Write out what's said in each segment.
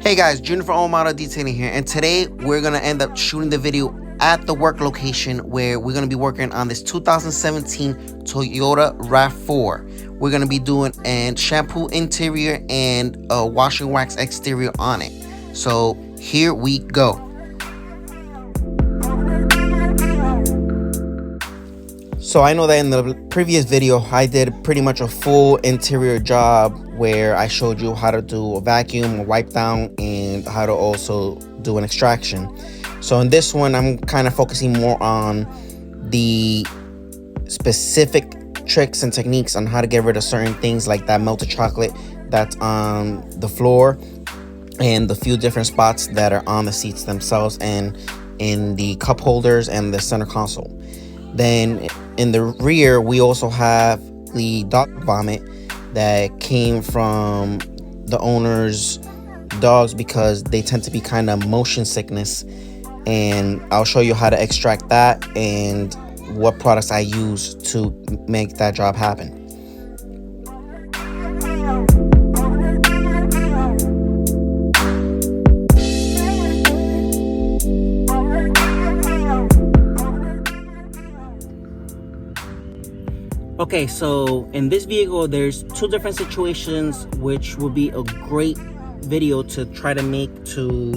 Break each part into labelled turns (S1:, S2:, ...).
S1: Hey guys, Junior from All Model Detailing here, and today we're gonna end up shooting the video at the work location where we're gonna be working on this 2017 Toyota RAV4. We're gonna be doing a shampoo interior and a wash and wax exterior on it. So here we go. So I know that in the previous video, I did pretty much a full interior job where I showed you how to do a vacuum, a wipe down, and how to also do an extraction. So in this one, I'm kind of focusing more on the specific tricks and techniques on how to get rid of certain things like that melted chocolate that's on the floor and the few different spots that are on the seats themselves and in the cup holders and the center console. Then in the rear, we also have the dog vomit that came from the owner's dogs because they tend to be kind of motion sickness. And I'll show you how to extract that and what products I use to make that job happen. Okay, so in this vehicle, there's two different situations which will be a great video to try to make to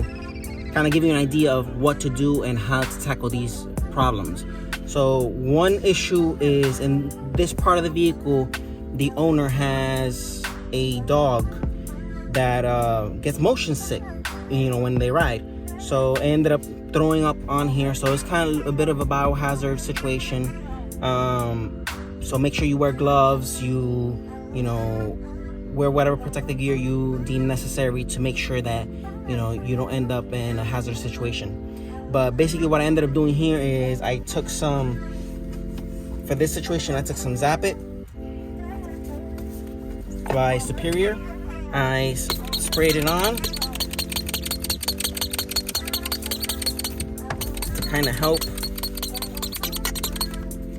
S1: kind of give you an idea of what to do and how to tackle these problems. So one issue is in this part of the vehicle, the owner has a dog that gets motion sick, when they ride. So I ended up throwing up on here. So it's kind of a bit of a biohazard situation. So make sure you wear gloves, you wear whatever protective gear you deem necessary to make sure that, you don't end up in a hazardous situation. But basically what I ended up doing here is I took some, for this situation, I took some Zap It by Superior. I sprayed it on to kind of help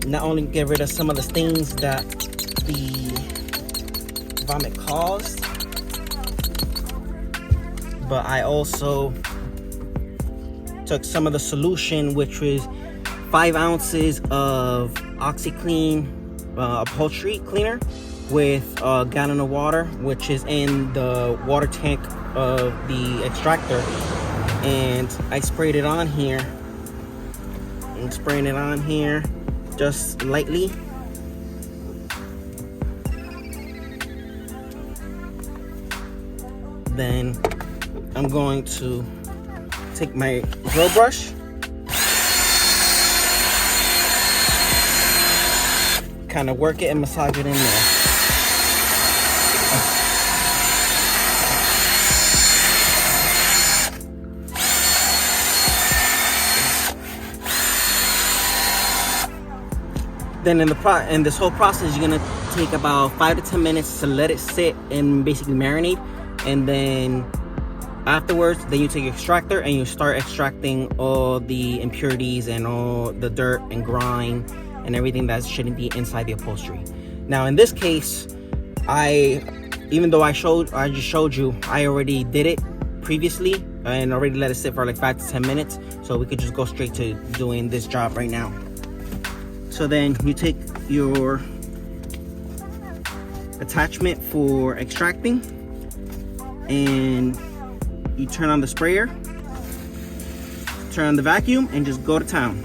S1: not only get rid of some of the stains that the vomit caused, but I also took some of the solution, which was 5 ounces of OxiClean upholstery cleaner with a gallon of water, which is in the water tank of the extractor, and I sprayed it on here. I'm spraying it on here just lightly. Then I'm going to take my drill brush, kind of work it and massage it in there. Then in this whole process, you're gonna take about 5 to 10 minutes to let it sit and basically marinate. And then afterwards, then you take your extractor and you start extracting all the impurities and all the dirt and grime and everything that shouldn't be inside the upholstery. Now in this case, even though I just showed you, I already did it previously and already let it sit for like 5 to 10 minutes. So we could just go straight to doing this job right now. So then you take your attachment for extracting and you turn on the sprayer, turn on the vacuum, and just go to town.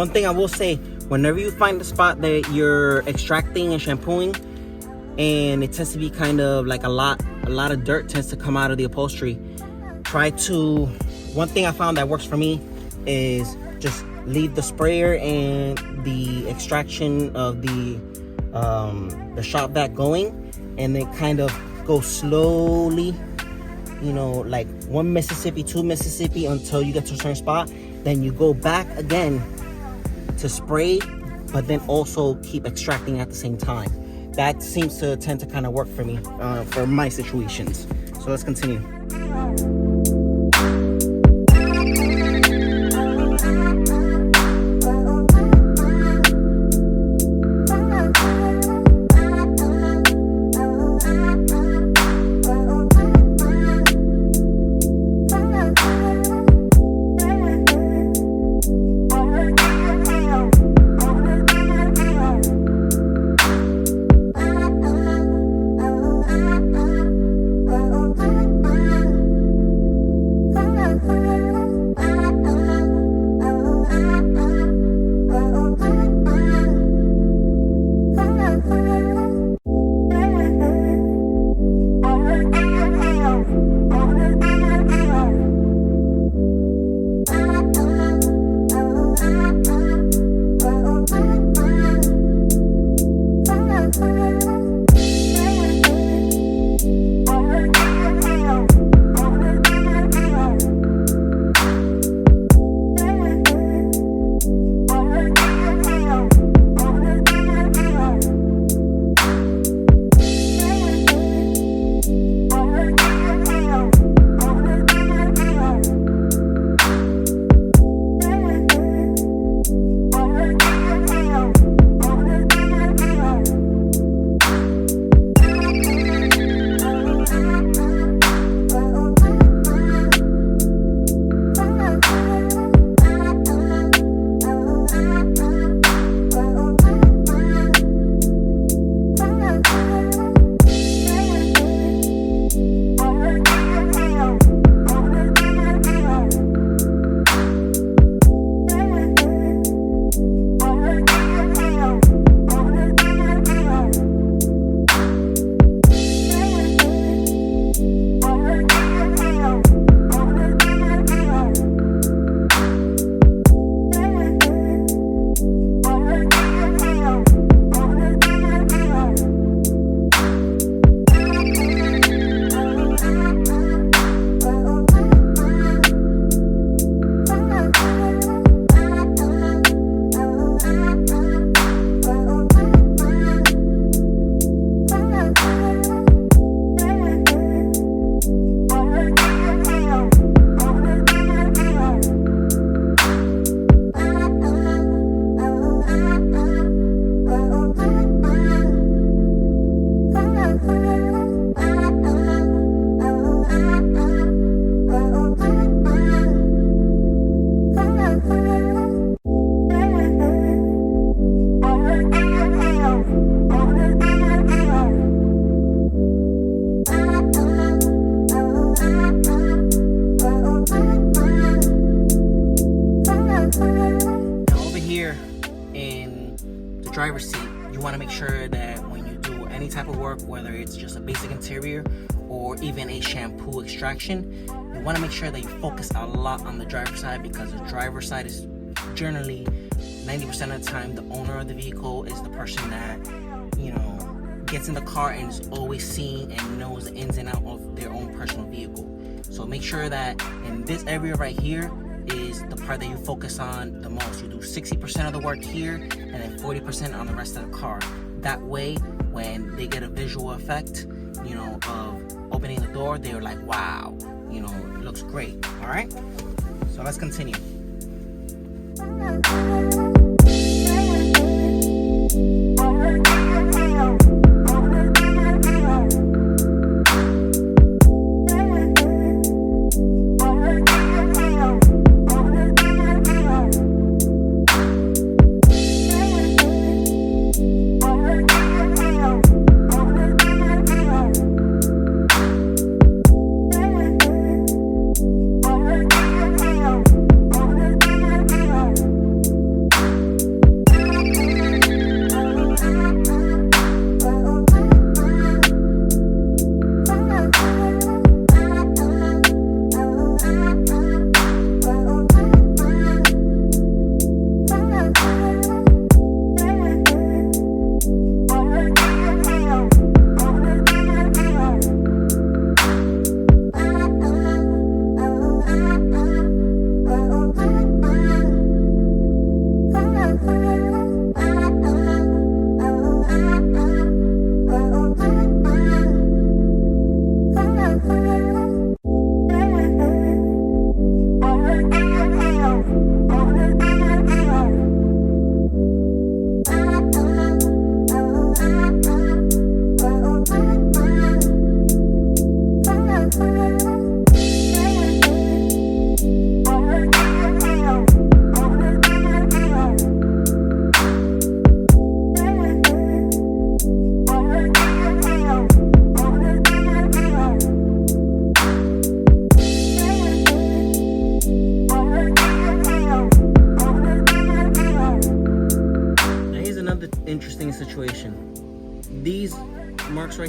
S1: one thing I will say, whenever you find the spot that you're extracting and shampooing, and it tends to be kind of like a lot of dirt tends to come out of the upholstery, one thing I found that works for me is just leave the sprayer and the extraction of the shop vac going, and then kind of go slowly, you know, like 1 Mississippi, 2 Mississippi, until you get to a certain spot. Then you go back again to spray, but then also keep extracting at the same time. That seems to tend to kind of work for me, for my situations. So let's continue. Driver's seat, you want to make sure that when you do any type of work, whether it's just a basic interior or even a shampoo extraction, you want to make sure that you focus a lot on the driver's side, because the driver's side is generally 90% of the time the owner of the vehicle is the person that, you know, gets in the car and is always seeing and knows the ins and outs of their own personal vehicle. So make sure that in this area right here is the part that you focus on the most. You do 60% of the work here and then 40% on the rest of the car. That way, when they get a visual effect, you know, of opening the door, they're like, wow, you know, it looks great. All right, so let's continue.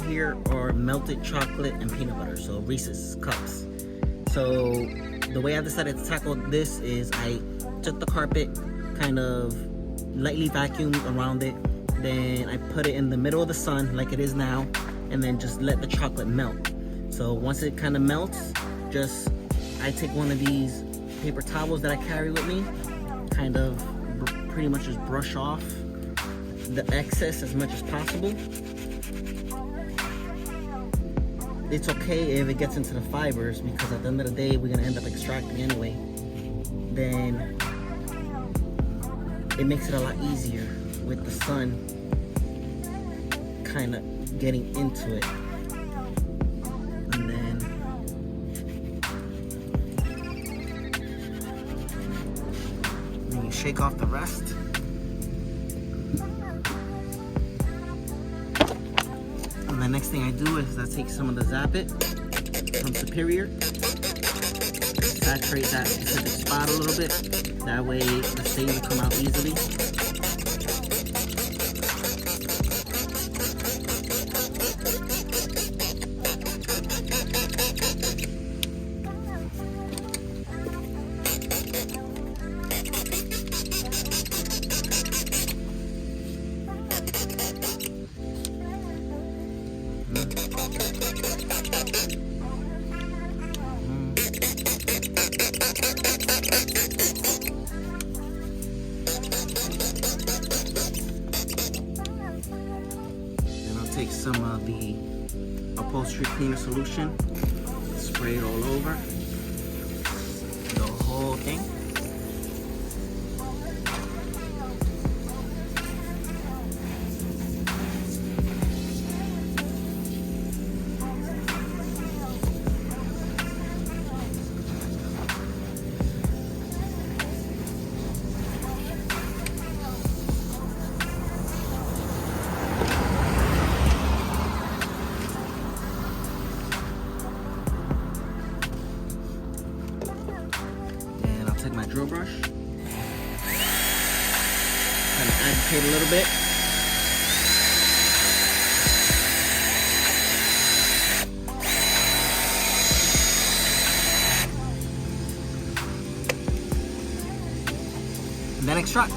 S1: here are melted chocolate and peanut butter, so Reese's cups. So the way I decided to tackle this is I took the carpet, kind of lightly vacuumed around it, then I put it in the middle of the sun like it is now, and then just let the chocolate melt. So once it kind of melts, I take one of these paper towels that I carry with me, kind of pretty much just brush off the excess as much as possible. It's okay if it gets into the fibers, because at the end of the day we're gonna end up extracting anyway. Then it makes it a lot easier with the sun kind of getting into it. And then you shake off the rest. And the next thing I do is I take some of the Zap It from Superior, saturate that specific spot a little bit. That way the stain will come out easily. Take some of the upholstery cleaner solution, spray it all over the whole thing. Take my drill brush, kind of agitate a little bit. And then extract.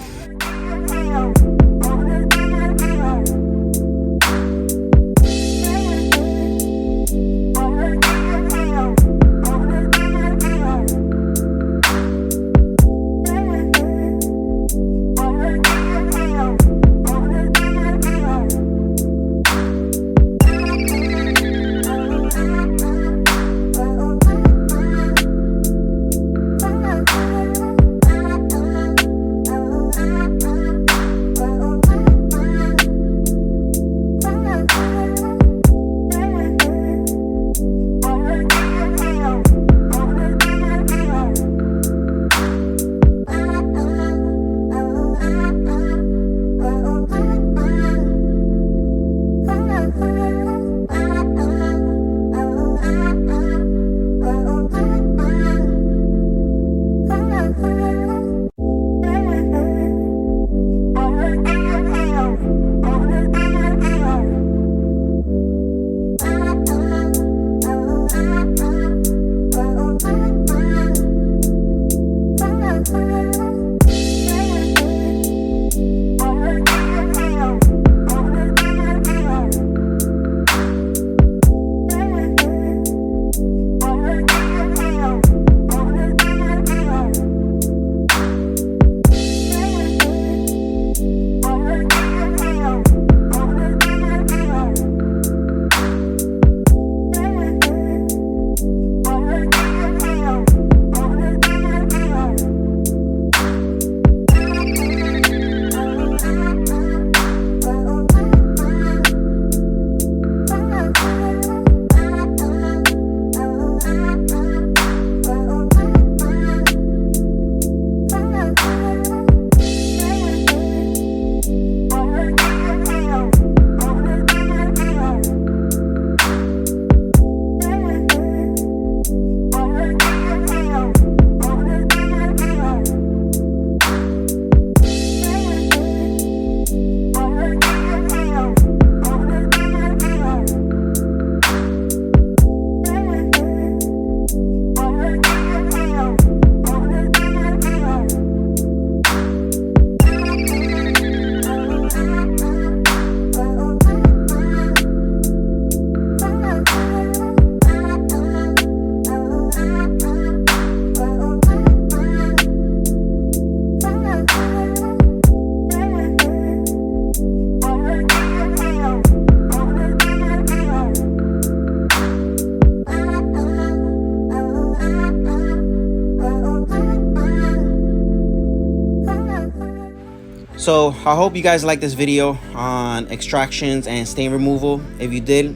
S1: So I hope you guys like this video on extractions and stain removal. If you did,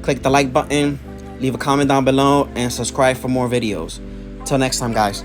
S1: click the like button, leave a comment down below, and subscribe for more videos. Till next time, guys.